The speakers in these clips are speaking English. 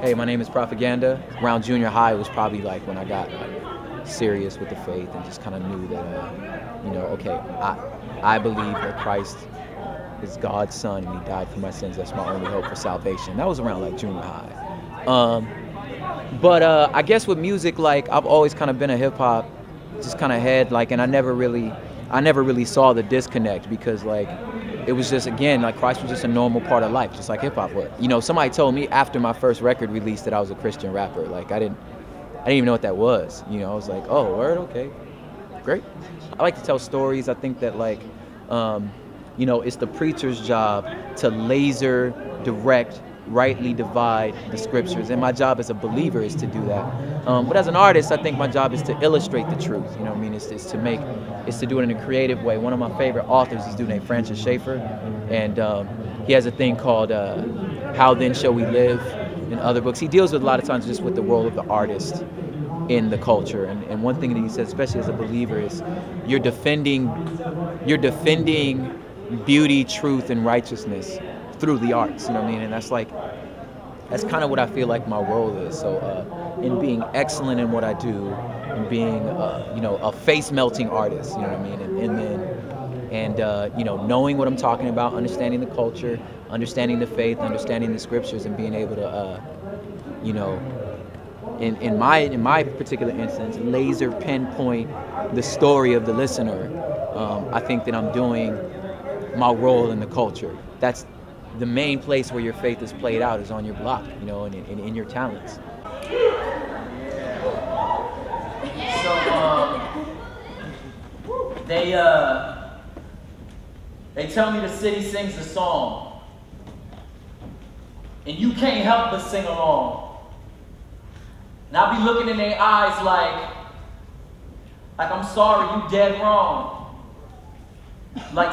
Hey, my name is Propaganda. Around junior high was probably like when I got serious with the faith and just kind of knew that, okay, I believe that Christ is God's son and he died for my sins. That's my only hope for salvation. That was around like junior high. But I guess with music, like I've always kind of been a hip hop, just kind of head, like, and I never really saw the disconnect because like it was just, again, like Christ was just a normal part of life, just like hip hop was. Somebody told me after my first record release that I was a Christian rapper. Like I didn't even know what that was. I was like, oh, word, okay, great. I like to tell stories. I think that like, it's the preacher's job to laser direct, rightly divide the scriptures, and my job as a believer is to do that. But as an artist, I think my job is to illustrate the truth. It's to do it in a creative way. One of my favorite authors is a dude named Francis Schaeffer, and he has a thing called How Then Shall We Live in other books. He deals with a lot of times just with the role of the artist in the culture, and one thing that he says, especially as a believer, is you're defending beauty, truth, and righteousness through the arts, and that's kind of what I feel like my role is. So in being excellent in what I do, and being a face-melting artist, and knowing what I'm talking about, understanding the culture, understanding the faith, understanding the scriptures, and being able to in my particular instance, laser pinpoint the story of the listener. I think that I'm doing my role in the culture. That's the main place where your faith is played out, is on your block, and in your talents. So they tell me the city sings the song, and you can't help but sing along. And I'll be looking in their eyes like I'm sorry, you dead wrong. Like,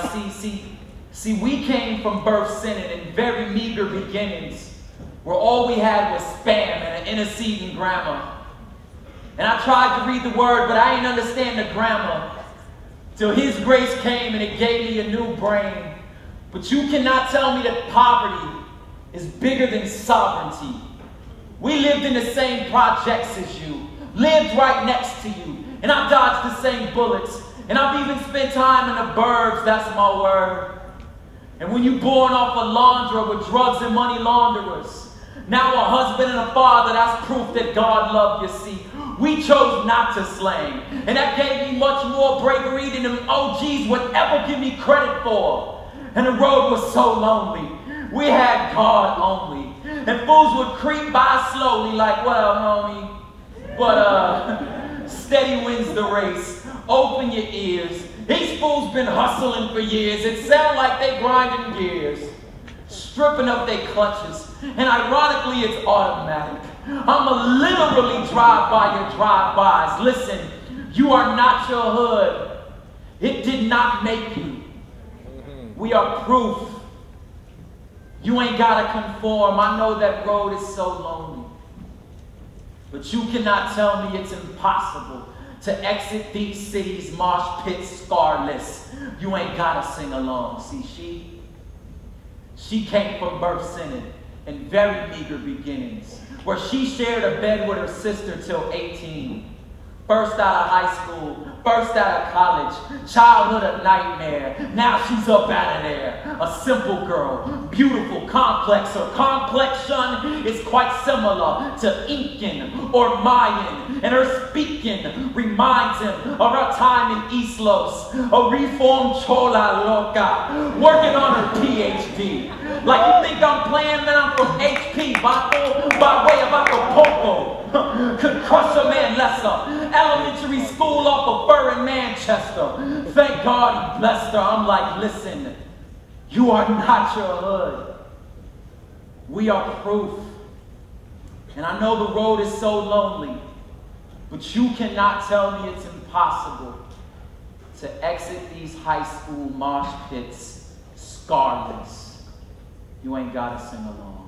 see, we came from birth sinning in very meager beginnings, where all we had was spam and an interceding grammar. And I tried to read the word, but I didn't understand the grammar, till his grace came and it gave me a new brain. But you cannot tell me that poverty is bigger than sovereignty. We lived in the same projects as you, lived right next to you, and I dodged the same bullets, and I've even spent time in the burbs, that's my word. And when you born off a launderer with drugs and money launderers, now a husband and a father, that's proof that God loved you, see. We chose not to slang, and that gave me much more bravery than them OGs would ever give me credit for. And the road was so lonely, we had God only. And fools would creep by slowly like, well, homie, but steady wins the race. Open your ears. These fools been hustling for years. It sound like they grinding gears, stripping up their clutches. And ironically, it's automatic. I'ma literally drive by your drive-bys. Listen, you are not your hood. It did not make you. We are proof. You ain't gotta conform. I know that road is so lonely. But you cannot tell me it's impossible to exit these cities' mosh pits scarless. You ain't gotta sing along. See, she came from birth sinning in very meager beginnings, where she shared a bed with her sister till 18. First out of high school, first out of college, childhood a nightmare. Now she's up out of there. A simple girl, beautiful, complex. Her complexion is quite similar to Incan or Mayan, and her speaking reminds him of her time in East Los, a reformed chola loca, working on her PhD. Like you think I'm playing, man, I'm from HP, Baco, by way of Acapulco. Could crush a man lesser. Elementary school off of Fur in Manchester. Thank God he blessed her. I'm like, listen, you are not your hood. We are proof. And I know the road is so lonely, but you cannot tell me it's impossible to exit these high school mosh pits scarless. You ain't gotta sing along.